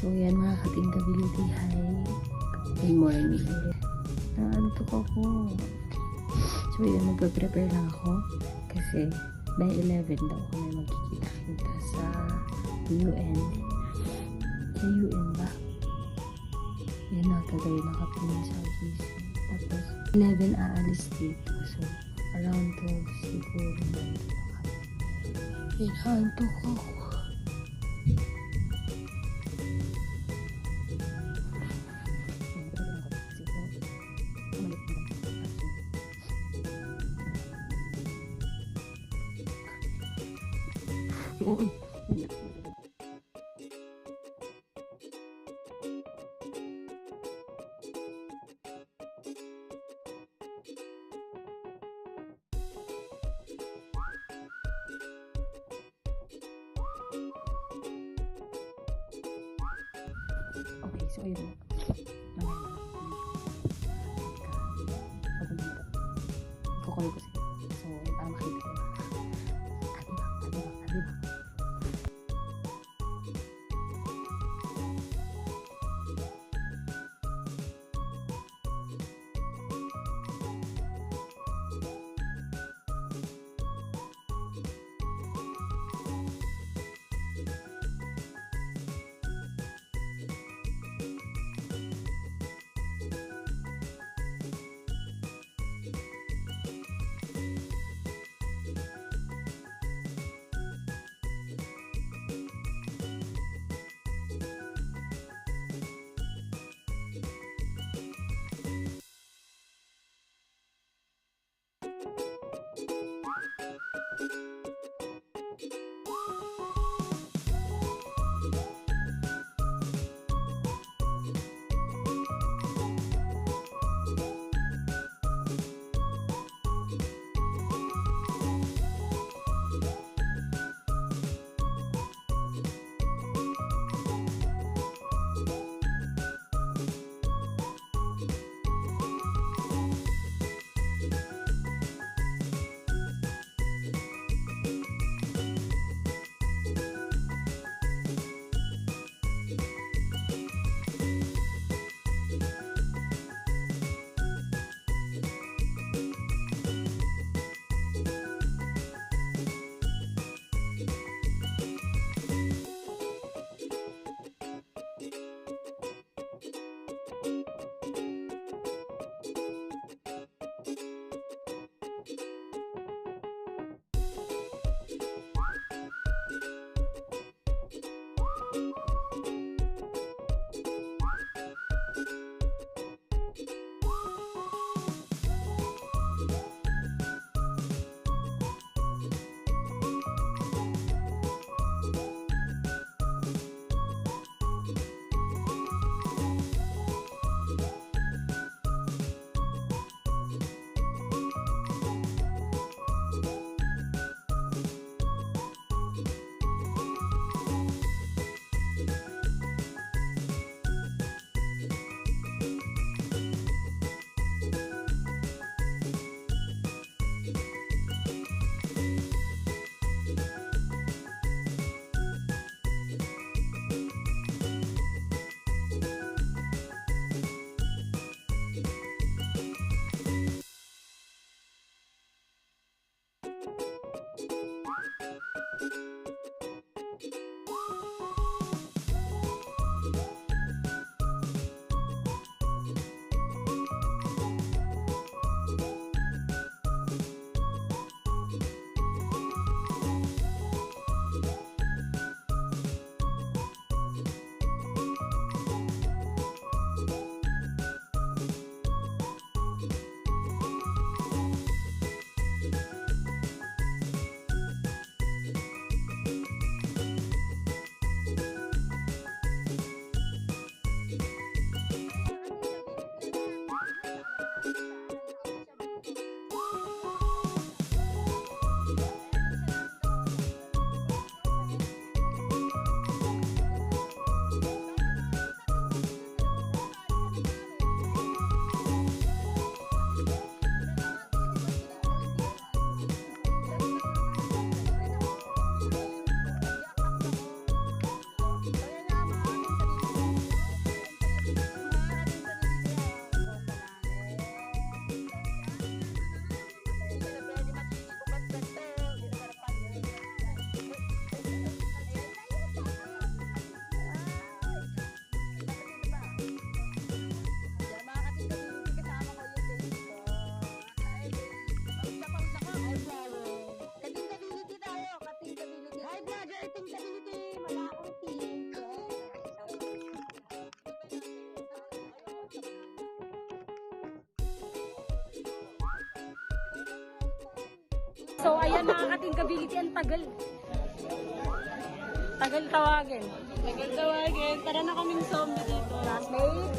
So, yan mga katingkability. Hi. Good morning. Naantok ako. So, yan. Magpe-prepare lang ako. Kasi, by 11 daw kami magkikita-kita sa UN. Sa UN ba? Yan na, kagaya nakapinin sa gising. Tapos, 11 aalis dito. So, around 12 siguro nandito na kami. Inaantok ako. Okay, so ayun. Kukul ko siya. So, para makita ko. Adiba. So, ayan mga katingkability, ang tagal. Tagal tawagin. Tagal tawagin. Tara na kaming zombie dito. Classmate.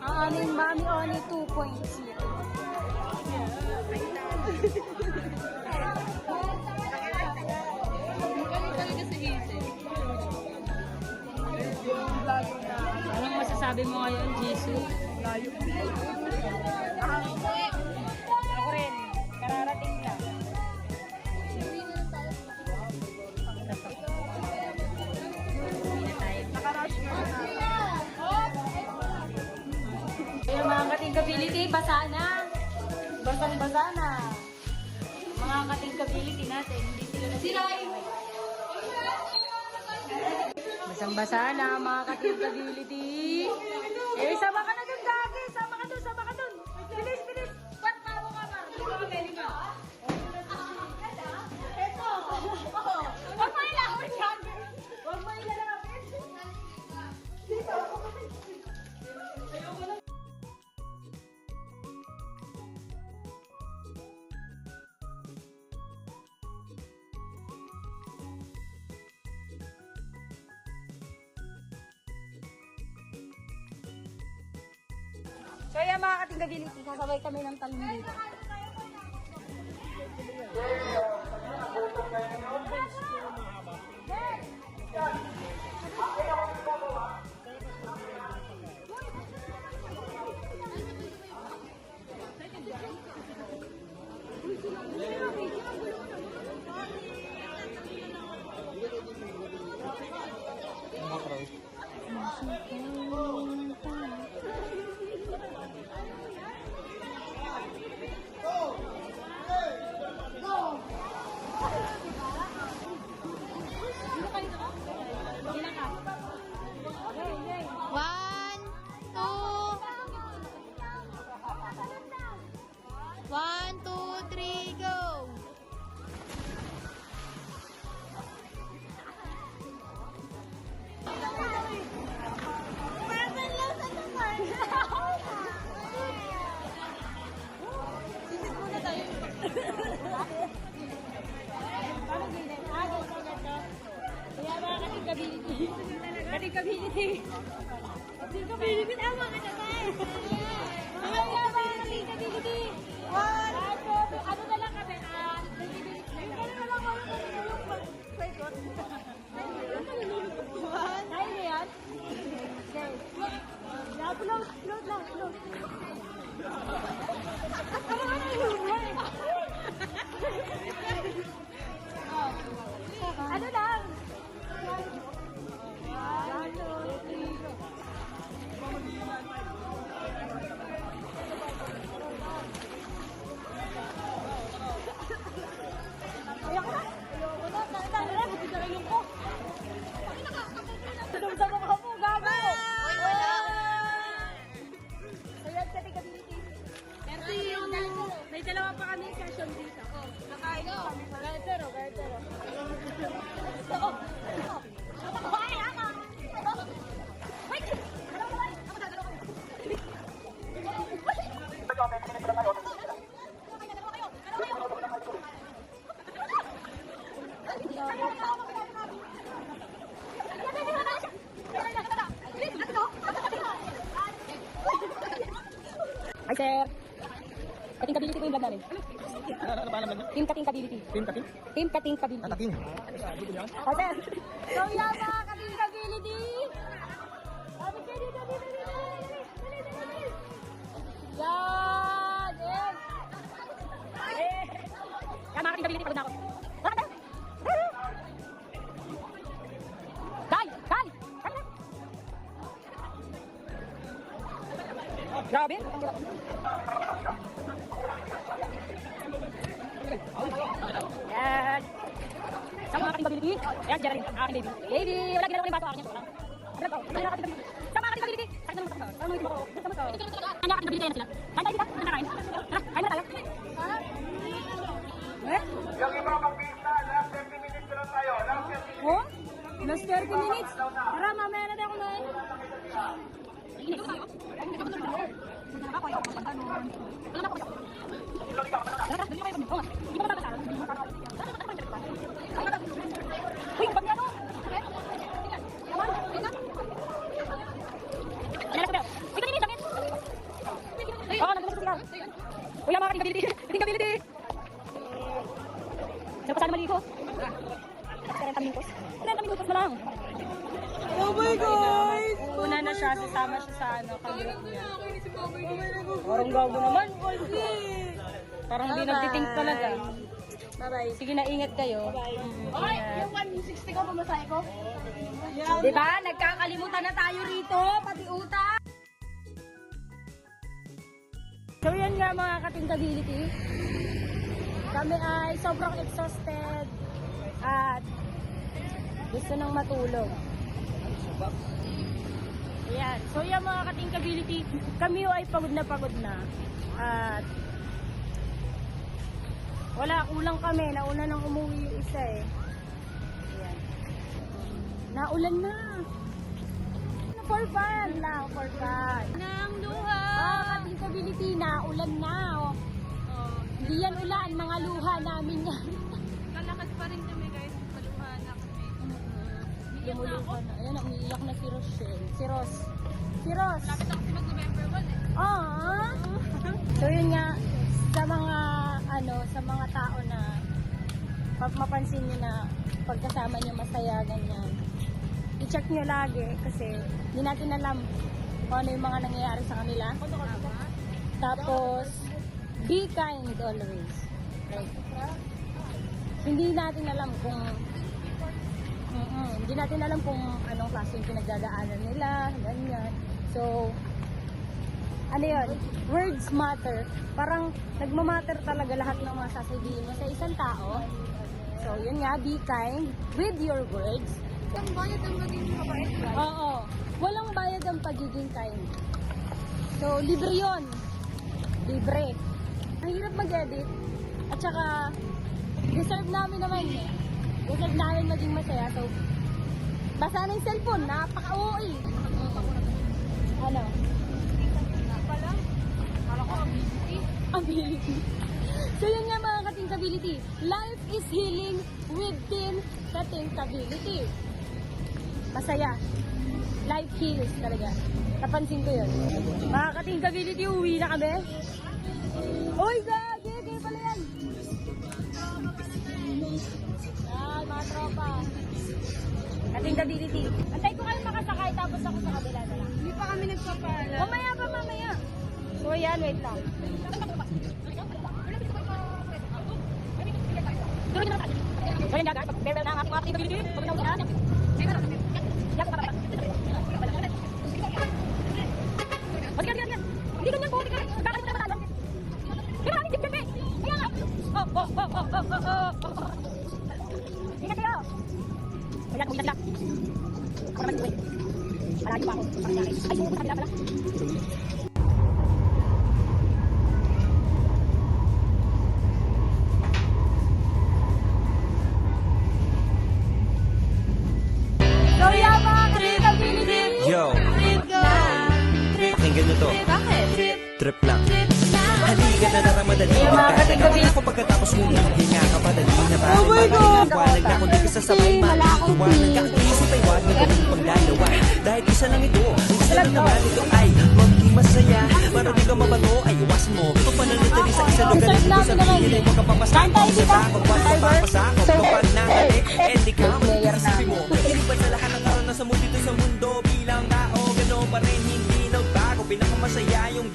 Ang aming Mami Oni 2.0. Anong masasabi mo ngayon, Jisoo? Ako rin. Kararating lang. Kaya mga katingkability, basa na. Basang-basa na. Mga katingkability natin, hindi sila nasiray. Basang-basa na mga katingkability. Eh, sama ka na dun, Gagi. Sama ka dun, sama ka dun. Bilis, bilis. Ba't paro ka ba? Lima. Ito. Huwag mo ilawin, Gagi. Huwag mo ilalapin. Dito. Ayoko na. So yan mga katingkability, sasabay kami ng talong dito. One, two, three, go! Kaya mga katingkability. Katingkability. Katingkability. Tama ka naman. Kaya mga katingkability. Ano na lang kami? Kaya na yan? Okay. Float lang. Ano lang? Ayoko na. Tara, bibigyan ko. Sa mukha mo, gago. Uy, wala. So yan, katingkability. May dalawa pa kami session dito. Nakain ko kami. Gartero. Hi, sir. Katingkability ko yung vlog namin. Ano pa naman niya? Team Katingkability. Team Kating? Team Katingkability. Katating. Oh, sir. So, yan mga Katingkability. Sabi kayo dito. Yan. Yan mga Katingkability. Pagod na ako. Kay! Grabe. Yan. Sa mga katingkability. Ayan, Jerry. Aking baby. Baby! Wala ginagawa yung baso akin. Sa mga katingkability. Sakit na naman sa mga ito mo ko. Gusto mo to. Kanya katingkability na sila. Kanya dito. Kanya kain. Tara, kain na tayo. Yung iba pag-pista, last 30 minutes lang tayo. Last 30 minutes. Oh? Last 30 minutes. Tara, mamaya na tayo kumain. siya, sasama siya sa ano, kamilot niya. Parang gago naman. Parang hindi nagtitink talaga. Bye-bye. Sige na, ingat kayo. Ay, yung 160 ko, pamasahe ko. Diba? Nagkakalimutan na tayo rito, pati utang. So yan nga mga katingkability. Kami ay sobrang exhausted at gusto nang matulog. Ayan. So yan mga katingkability, kami ay pagod na. At wala, kulang kami. Nauna nang umuwi yung isa eh. Ayan. Naulan na. For fun lang, for fun. Nang luha. Katingkability, naulan na. Oh. Hindi yan ulan, mga luha namin yan. Kalakad pa rin kami guys. Paluha na kami. Lumuluha na. Ayan, umiiyak na si Rochelle. Si Ros. Si Ros. Lapit ako si mag-November 1 eh. Ah. So yun nga, sa mga tao na pag mapansin nyo na pagkasama nyo masaya, ganyan. I-check nyo lagi kasi hindi natin alam kung ano yung mga nangyayari sa kanila. Tapos, be kind always. Right? Hindi natin alam kung anong klase yung pinagdadaanan nila, ganyan. So, ano yun? Words matter. Parang nagmamatter talaga lahat ng mga sasabihin mo sa isang tao. So, yun nga, be kind with your words. Ang bayad ang magiging mabait guys. Oo. Walang bayad ang pagiging kind. So, libre yun. Libre. Ang hirap mag-edit. At saka, deserve namin naman eh. Deserve namin maging masaya. So, basa na yung cellphone. Napaka-OA. Ano? Ability. So yun nga mga katingkability. Life is healing within katingkability. Masaya. Life heals talaga. Napansin ko yun. Mga katingkability, uwi na kami. Uy, gagi! Kayo pala yan! Yan, mga tropa. Katingkability. Antay ko kayo makasakay tapos ako sa kabila na lang. Hindi pa kami nagpapala. Mamaya pa, mamaya. So yan, wait lang. So yun nga guys, pag-farewell na ang ating mga katingkability. Pag nauwihan. Sige. Hindi ganyan po. Kakalimutan na matalo. Di ba namin tip-tip eh? Kaya nga. Ingat kayo. Kaya uwi na sila. Ako naman uwi. Malayo pa ako. Ay, pupunta sila pala. So yeah, mga katingkability. Yo, pakinggan nyo to. Bakit? Trip lang. Halika na naramadali. Magkakagawa ako pagkatapos mong hihinga ka pa. Dali na ba? Oh my God! Iwanag na kung di ka sasabay matutuwanan ka. Isip ay wag na gawin pagdalawa. Dahil isa lang ito. Isa lang naman ito ay maging masaya. Para di ka mabato ay iwasan mo. Ito pananatili sa isang lugar. Hindi ko sabihin ay huwag ka papasakot sa takot. Huwag ka papasakot. Kapag nangalit, eh di ka mag-isipin mo. Iliban sa lahat ng karanasan mo dito sa mundo. Bilang tao, gano'n pa rin hindi nagbago. Pinakamasaya yung